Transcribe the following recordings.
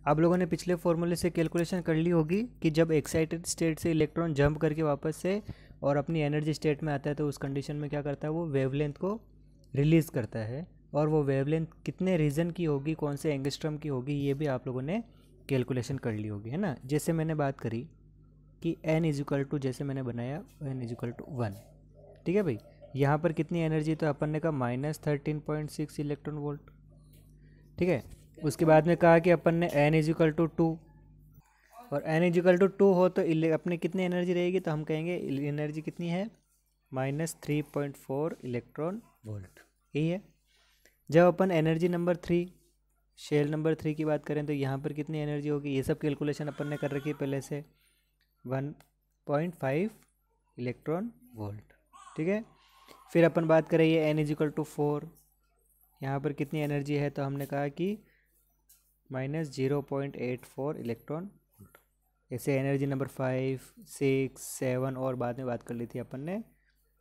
आप लोगों ने पिछले फॉर्मूले से कैलकुलेशन कर ली होगी कि जब एक्साइटेड स्टेट से इलेक्ट्रॉन जंप करके वापस से और अपनी एनर्जी स्टेट में आता है तो उस कंडीशन में क्या करता है, वो वेवलेंथ को रिलीज़ करता है। और वो वेवलेंथ कितने रीजन की होगी, कौन से एंगस्ट्रॉम की होगी, ये भी आप लोगों ने कैलकुलेशन कर ली होगी, है ना। जैसे मैंने बात करी कि n इज इक्वल टू, जैसे मैंने बनाया n इज इक्वल टू 1, ठीक है भाई। यहाँ पर कितनी एनर्जी, तो अपन ने कहा -13.6 इलेक्ट्रॉन वोल्ट, ठीक है। उसके बाद में कहा कि अपन ने n इज इक्वल टू 2, और n इज इक्वल टू 2 हो तो अपने कितनी एनर्जी रहेगी, तो हम कहेंगे एनर्जी कितनी है, -3.4 इलेक्ट्रॉन वोल्ट, यही है। जब अपन एनर्जी नंबर 3, शेल नंबर 3 की बात करें तो यहाँ पर कितनी एनर्जी होगी, ये सब कैलकुलेशन अपन ने कर रखी है पहले से, 1.5 इलेक्ट्रॉन वोल्ट, ठीक है। फिर अपन बात करें ये n इज इक्वल टू 4, यहाँ पर कितनी एनर्जी है, तो हमने कहा कि -0.84 इलेक्ट्रॉन वोल्ट। ऐसे एनर्जी नंबर 5, 6, 7 और बाद में बात कर ली थी अपन ने,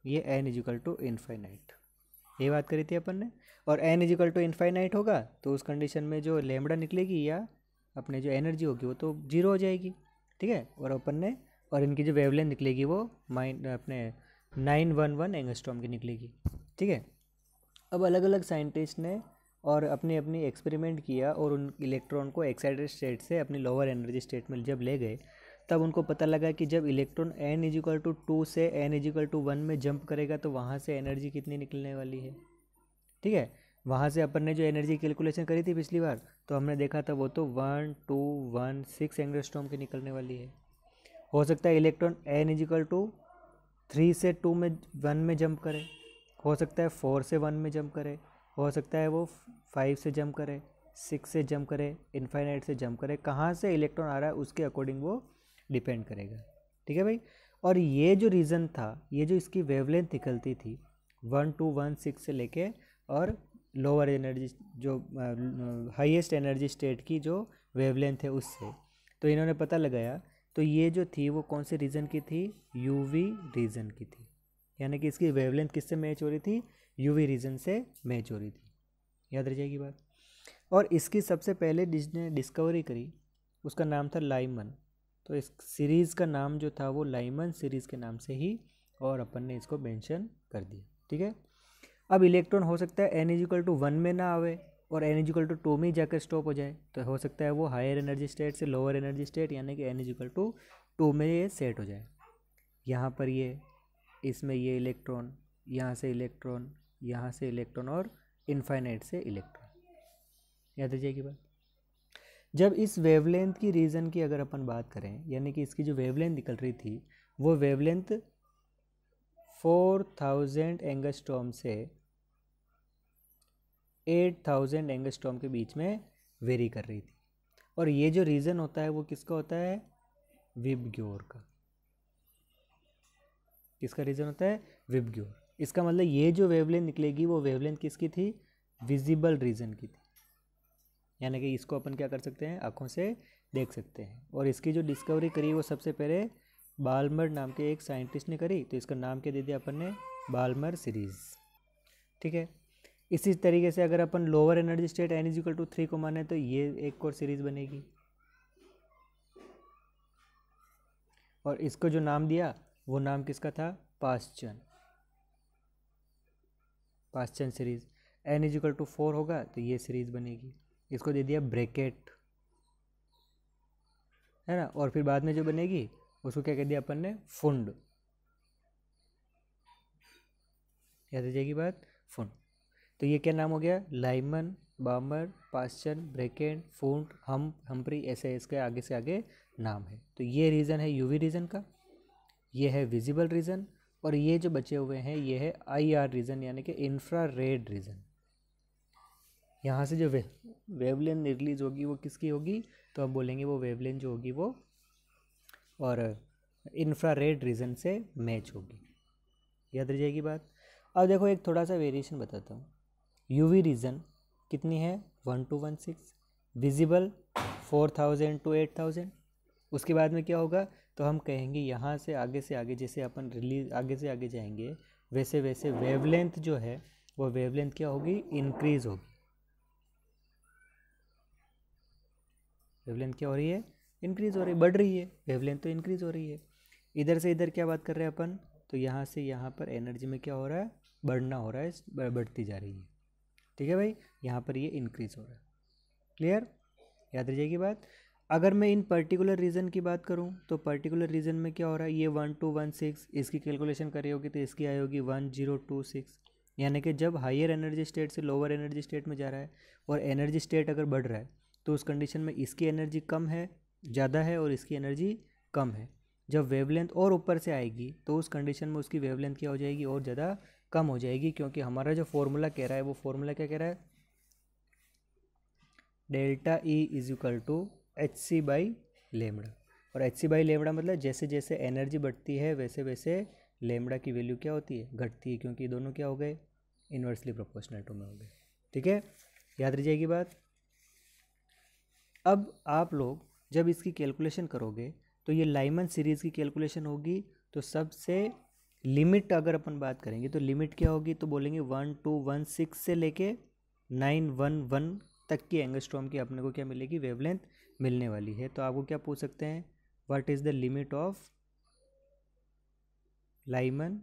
ये n is equal to infinite, ये बात करी थी अपन ने। और n is equal to infinite होगा तो उस कंडीशन में जो लेमड़ा निकलेगी या अपने जो एनर्जी होगी वो तो जीरो हो जाएगी, ठीक है। और अपन ने, और इनकी जो वेवलेंथ निकलेगी वो अपने 911 एंगस्ट्रॉम की निकलेगी, ठीक है। अब अलग अलग साइंटिस्ट ने और अपनी अपनी एक्सपेरिमेंट किया और उन इलेक्ट्रॉन को एक्साइटेड स्टेट से अपनी लोअर एनर्जी स्टेट में जब ले गए, तब उनको पता लगा कि जब electron n is equal to 2 से n इज इक्वल टू 1 में जंप करेगा तो वहाँ से एनर्जी कितनी निकलने वाली है, ठीक है। वहाँ से अपन ने जो एनर्जी कैलकुलेशन करी थी पिछली बार, तो हमने देखा था वो तो 1216 एंगस्ट्रॉम की निकलने वाली है। हो सकता है electron n is equal to 3 से 2 में 1 में जंप करे, हो सकता है 4 से 1 में जंप करे, हो सकता है वो 5 से जंप करे, 6 से जंप करे, इनफाइनाइट से जंप करे। कहाँ से इलेक्ट्रॉन आ रहा है उसके अकॉर्डिंग वो डिपेंड करेगा, ठीक है भाई। और ये जो रीज़न था, ये जो इसकी वेवलेंथ निकलती थी 1216 से लेके और लोअर एनर्जी जो हाईएस्ट एनर्जी स्टेट की जो वेवलेंथ है उससे, तो इन्होंने पता लगाया, तो ये जो थी वो कौन से रीजन की थी, यूवी रीजन की थी। यानी कि इसकी वेवलेंथ किससे मैच हो रही थी, यूवी रीजन से मैच हो रही थी, याद रह जाएगी बात। और इसकी सबसे पहले जिसने डिस्कवरी करी उसका नाम था लाइमन, तो इस सीरीज़ का नाम जो था वो लाइमन सीरीज़ के नाम से ही और अपन ने इसको मेंशन कर दिया, ठीक है। अब इलेक्ट्रॉन हो सकता है n इज इक्वल टू 1 में ना आवे और n इज इक्वल टू 2 में ही जाकर स्टॉप हो जाए, तो हो सकता है वो हायर एनर्जी स्टेट से लोअर एनर्जी स्टेट यानी कि n इज इक्वल टू 2 में ये सेट हो जाए। यहाँ पर ये, इसमें ये इलेक्ट्रॉन, यहाँ से इलेक्ट्रॉन, यहाँ से इलेक्ट्रॉन और इनफाइनाइट से इलेक्ट्रॉन, याद रह जाएगी बात। जब इस वेवलेंथ की रीजन की अगर अपन बात करें, यानी कि इसकी जो वेवलेंथ निकल रही थी वो वेवलेंथ 4000 एंगस्ट्रॉम से 8000 एंगस्ट्रॉम के बीच में वेरी कर रही थी। और ये जो रीजन होता है वो किसका होता है, विबग्योर का। किसका रीजन होता है, विबग्योर। इसका मतलब ये जो वेवलेंथ निकलेगी वो वेवलेंथ किसकी थी, विजिबल रीजन की थी, यानी कि इसको अपन क्या कर सकते हैं, आँखों से देख सकते हैं। और इसकी जो डिस्कवरी करी वो सबसे पहले बाल्मर नाम के एक साइंटिस्ट ने करी, तो इसका नाम क्या दे दिया अपन ने, बाल्मर सीरीज़, ठीक है। इसी तरीके से अगर अपन lower energy state n is equal to 3 को माने तो ये एक और सीरीज बनेगी, और इसको जो नाम दिया वो नाम किसका था, Paschen, Paschen series. n is equal to 4 होगा तो ये सीरीज बनेगी, इसको दे दिया ब्रैकेट, है ना। और फिर बाद में जो बनेगी उसको क्या कह दिया अपन ने, फुंड, याद रह जाएगी बात, फुंड। तो ये क्या नाम हो गया, लाइमन, बामर, पास्चन, ब्रैकेट, फुंड, हम्फ्री, ऐसे इसके आगे से आगे नाम है। तो ये रीज़न है यूवी रीजन का, ये है विजिबल रीजन, और ये जो बचे हुए हैं ये है IR रीजन यानी कि इंफ्रारेड रीजन। यहाँ से जो वेवलेंथ रिलीज होगी वो किसकी होगी, तो हम बोलेंगे वो वेवलेंथ जो होगी वो और इंफ्रारेड रीजन से मैच होगी, याद रह जाएगी बात। अब देखो एक थोड़ा सा वेरिएशन बताता हूँ। यूवी रीजन कितनी है, 1216, विजिबल 4000 टू 8000। उसके बाद में क्या होगा, तो हम कहेंगे यहाँ से आगे जैसे अपन रिलीज आगे से आगे जाएंगे वैसे वैसे वेवलेंथ जो है वो वेवलेंथ क्या होगी, इंक्रीज होगी, वेवलेंथ क्या हो रही है, इंक्रीज हो रही है, बढ़ रही है, वेवलेंथ तो इंक्रीज हो रही है। इधर से इधर क्या बात कर रहे हैं अपन, तो यहाँ से यहाँ पर एनर्जी में क्या हो रहा है, बढ़ना हो रहा है, बढ़ती जा रही है। ठीक है भाई, यहाँ पर ये इंक्रीज हो रहा है। क्लियर, याद रह जाएगी बात। अगर मैं इन पर्टिकुलर रीजन की बात करूँ तो पर्टिकुलर रीजन में क्या हो रहा है, ये 1216, इसकी कैलकुलेशन करी होगी तो इसकी आई होगी 1026। यानी कि जब हायर एनर्जी स्टेट से लोअर एनर्जी स्टेट में जा रहा है और एनर्जी स्टेट अगर बढ़ रहा है तो उस कंडीशन में इसकी एनर्जी कम है, ज़्यादा है, और इसकी एनर्जी कम है। जब वेवलेंथ और ऊपर से आएगी तो उस कंडीशन में उसकी वेवलेंथ क्या हो जाएगी, और ज़्यादा कम हो जाएगी, क्योंकि हमारा जो फॉर्मूला कह रहा है वो फॉर्मूला क्या कह रहा है, delta E is equal to H C by lambda. और एच सी बाई लेमड़ा मतलब जैसे जैसे एनर्जी बढ़ती है वैसे वैसे लेमड़ा की वैल्यू क्या होती है, घटती है, क्योंकि दोनों क्या हो गए, इन्वर्सली प्रोपोर्शनल टू में हो गए। ठीक है, याद रह जाएगी बात। अब आप लोग जब इसकी कैलकुलेशन करोगे तो ये लाइमन सीरीज़ की कैलकुलेशन होगी, तो सबसे लिमिट अगर अपन बात करेंगे तो लिमिट क्या होगी, तो बोलेंगे 1216 से लेके 911 तक की एंगस्ट्रॉम की अपने को क्या मिलेगी, वेवलेंथ मिलने वाली है। तो आपको क्या पूछ सकते हैं, what is the limit of Lyman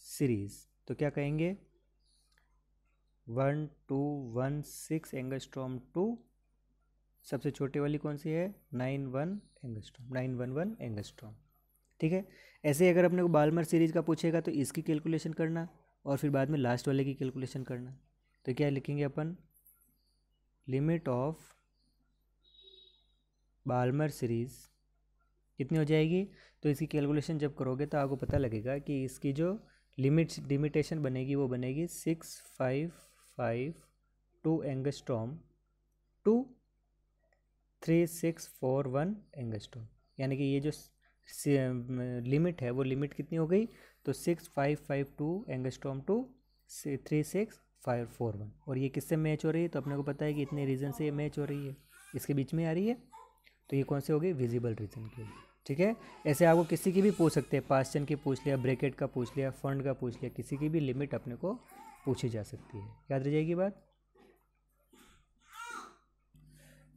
series, तो क्या कहेंगे 1216 एंगस्ट्रॉम टू सबसे छोटी वाली कौन सी है, 911 एंगस्ट्रॉम। ठीक है, ऐसे ही अगर अपने को बाल्मर सीरीज का पूछेगा तो इसकी कैलकुलेशन करना और फिर बाद में लास्ट वाले की कैलकुलेशन करना। तो क्या लिखेंगे अपन, लिमिट ऑफ बाल्मर सीरीज कितनी हो जाएगी, तो इसकी कैलकुलेशन जब करोगे तो आपको पता लगेगा कि इसकी जो लिमिटेशन बनेगी वो बनेगी 6552 एंगस्ट्रॉम टू 3641 एंगस्ट्रॉम। यानी कि ये जो लिमिट है वो लिमिट कितनी हो गई, तो 6552 एंगस्ट्रॉम टू 36541। और ये किससे मैच हो रही है, तो अपने को पता है कि इतने रीजन से ये मैच हो रही है, इसके बीच में आ रही है, तो ये कौन से हो गई, विजिबल रीजन की। ठीक है, ऐसे आपको किसी की भी पूछ सकते हैं, पास्चन की पूछ लिया, ब्रैकेट का पूछ लिया, फंड का पूछ लिया, किसी की भी लिमिट अपने को पूछी जा सकती है। याद रह जाएगी बात।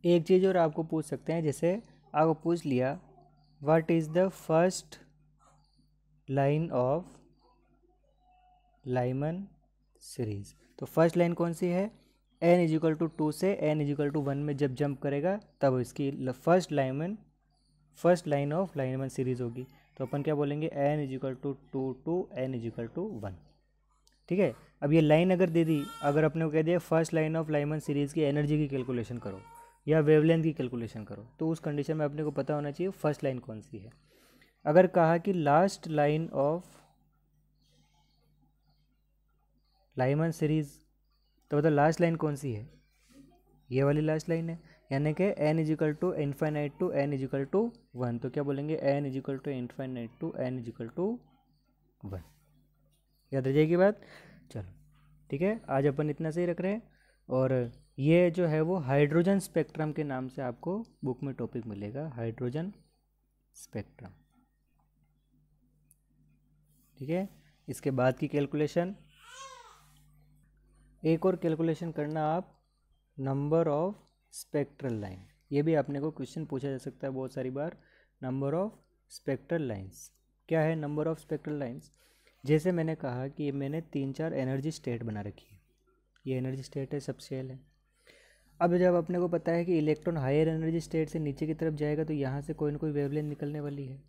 एक चीज़ और आपको पूछ सकते हैं, जैसे आपको पूछ लिया what is the first line of Lyman series, तो फर्स्ट लाइन कौन सी है, n इज इक्वल टू 2 से n इज इक्वल टू 1 में जब जंप करेगा तब इसकी first line of Lyman series होगी। तो अपन क्या बोलेंगे, n is equal to 2 to n is equal to 1। ठीक है, अब ये लाइन अगर दे दी, अगर अपने को कह दिया first line of Lyman series की एनर्जी की कैलकुलेशन करो या वेवलेंथ की कैलकुलेशन करो, तो उस कंडीशन में अपने को पता होना चाहिए फर्स्ट लाइन कौन सी है। अगर कहा कि last line of Lyman series, तो मतलब लास्ट लाइन कौन सी है, ये वाली लास्ट लाइन है, यानी कि n is equal to infinite to n is equal to 1। तो क्या बोलेंगे, n is equal to infinite to n is equal to 1। याद रह जाएगी बात। चलो ठीक है, आज अपन इतना सही रख रहे हैं। और ये जो है वो हाइड्रोजन स्पेक्ट्रम के नाम से आपको बुक में टॉपिक मिलेगा, हाइड्रोजन स्पेक्ट्रम। ठीक है, इसके बाद की कैलकुलेशन, एक और कैलकुलेशन करना आप, नंबर ऑफ स्पेक्ट्रल लाइन। ये भी अपने को क्वेश्चन पूछा जा सकता है बहुत सारी बार, नंबर ऑफ स्पेक्ट्रल लाइंस। क्या है नंबर ऑफ स्पेक्ट्रल लाइंस, जैसे मैंने कहा कि मैंने 3-4 एनर्जी स्टेट बना रखी है, ये एनर्जी स्टेट है, सब शेल है। अब जब अपने को पता है कि इलेक्ट्रॉन हायर एनर्जी स्टेट से नीचे की तरफ जाएगा तो यहाँ से कोई ना कोई वेवलेंथ निकलने वाली है।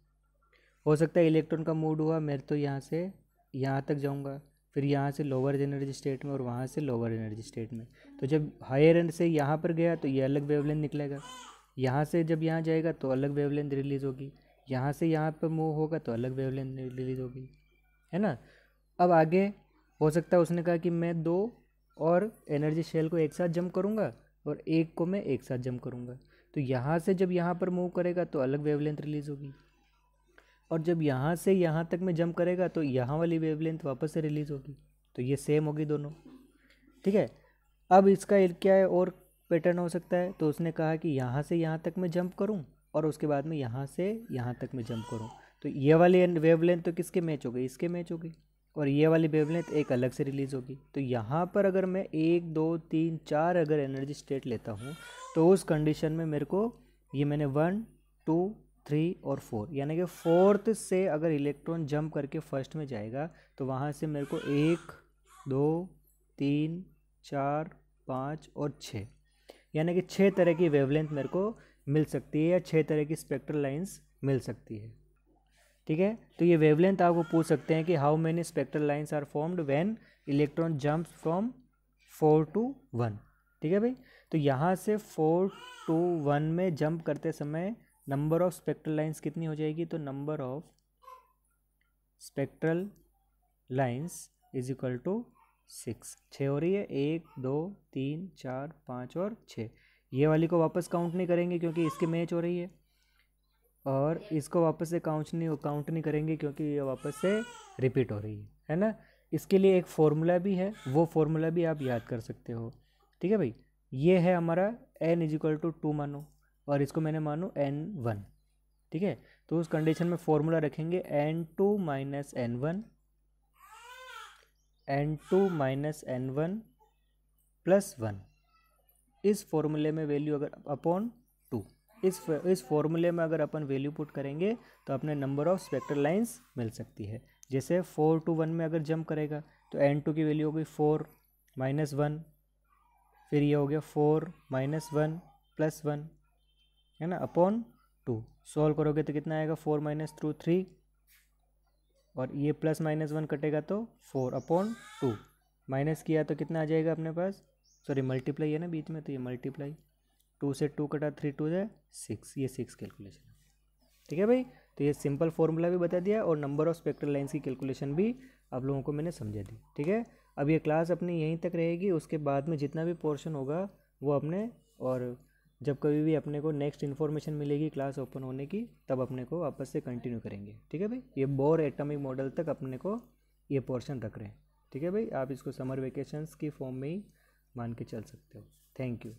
हो सकता है इलेक्ट्रॉन का मूड हुआ, मैं तो यहाँ से यहाँ तक जाऊँगा, फिर यहाँ से लोअर एनर्जी स्टेट में और वहाँ से लोअर एनर्जी स्टेट में। तो जब हायर एंड से यहाँ पर गया तो ये अलग वेवलेंथ निकलेगा, यहाँ से जब यहाँ जाएगा तो अलग वेवलेंथ रिलीज़ होगी, यहाँ से यहाँ पर मूव होगा तो अलग वेवलेंथ रिलीज़ होगी, है ना। अब आगे हो सकता है उसने कहा कि मैं 2 और एनर्जी शेल को एक साथ जंप करूँगा और एक को मैं एक साथ जंप करूँगा, तो यहाँ से जब यहाँ पर मूव करेगा तो अलग वेवलेंथ रिलीज़ होगी, और जब यहाँ से यहाँ तक में जंप करेगा तो यहाँ वाली वेवलेंथ वापस से रिलीज़ होगी, तो ये सेम होगी दोनों। ठीक है, अब इसका क्या है और पैटर्न हो सकता है, तो उसने कहा कि यहाँ से यहाँ तक मैं जंप करूँ और उसके बाद में यहाँ से यहाँ तक मैं जंप करूँ, तो ये वाली वेवलेंथ तो किसके मैच हो गई, इसके मैच हो गई, और ये वाली वेवलेंथ एक अलग से रिलीज़ होगी। तो यहाँ पर अगर मैं 1 2 3 4 अगर एनर्जी स्टेट लेता हूँ तो उस कंडीशन में मेरे को ये मैंने 1 2 3 और 4, यानी कि फोर्थ से अगर इलेक्ट्रॉन जंप करके फर्स्ट में जाएगा तो वहाँ से मेरे को 1 2 3 4 5 और 6, यानी कि 6 तरह की वेवलेंथ मेरे को मिल सकती है या 6 तरह की स्पेक्ट्रल लाइंस मिल सकती है। ठीक है, तो ये वेवलेंथ आपको पूछ सकते हैं कि how many spectral lines are formed when electron jumps from 4 to 1। ठीक है भाई, तो यहाँ से 4 to 1 में जंप करते समय नंबर ऑफ स्पेक्ट्रल लाइंस कितनी हो जाएगी, तो number of spectral lines is equal to 6 हो रही है, 1 2 3 4 5 और 6। ये वाली को वापस काउंट नहीं करेंगे क्योंकि इसकी मैच हो रही है, और इसको वापस से काउंट नहीं करेंगे क्योंकि ये वापस से रिपीट हो रही है ना। इसके लिए एक फॉर्मूला भी है, वो फॉर्मूला भी आप याद कर सकते हो। ठीक है भाई, ये है हमारा n इज इक्वल टू 2 मानो, और इसको मैंने मानो n1। ठीक है, तो उस कंडीशन में फॉर्मूला रखेंगे n2 माइनस n1 प्लस 1। इस फॉर्मूले में वैल्यू अगर अपॉन 2, इस फॉर्मूले में अगर अपन वैल्यू पुट करेंगे तो अपने नंबर ऑफ स्पेक्ट्रल लाइंस मिल सकती है। जैसे 4 to 1 में अगर जंप करेगा तो n2 की वैल्यू हो गई 4 माइनस 1, फिर ये हो गया 4 माइनस 1 प्लस 1, है ना, अपॉन 2। सॉल्व करोगे तो कितना आएगा, 4 माइनस 2 3, और ये प्लस माइनस 1 कटेगा तो 4 अपॉन 2, माइनस किया तो कितना आ जाएगा अपने पास, सॉरी मल्टीप्लाई है ना बीच में, तो ये मल्टीप्लाई, 2 से 2 कटा 3 2 है 6, ये 6 कैलकुलेशन। ठीक है भाई, तो ये सिंपल फॉर्मूला भी बता दिया और नंबर ऑफ स्पेक्ट्रल लाइंस की कैलकुलेशन भी आप लोगों को मैंने समझा दी। ठीक है, अब ये क्लास अपनी यहीं तक रहेगी, उसके बाद में जितना भी पोर्शन होगा वो अपने, और जब कभी भी अपने को नेक्स्ट इन्फॉर्मेशन मिलेगी क्लास ओपन होने की तब अपने को वापस से कंटिन्यू करेंगे। ठीक है भाई, ये बोर एटॉमिक मॉडल तक अपने को ये पोर्शन रख रहे हैं। ठीक है भाई, आप इसको समर वेकेशंस की फॉर्म में ही मान के चल सकते हो। Thank you.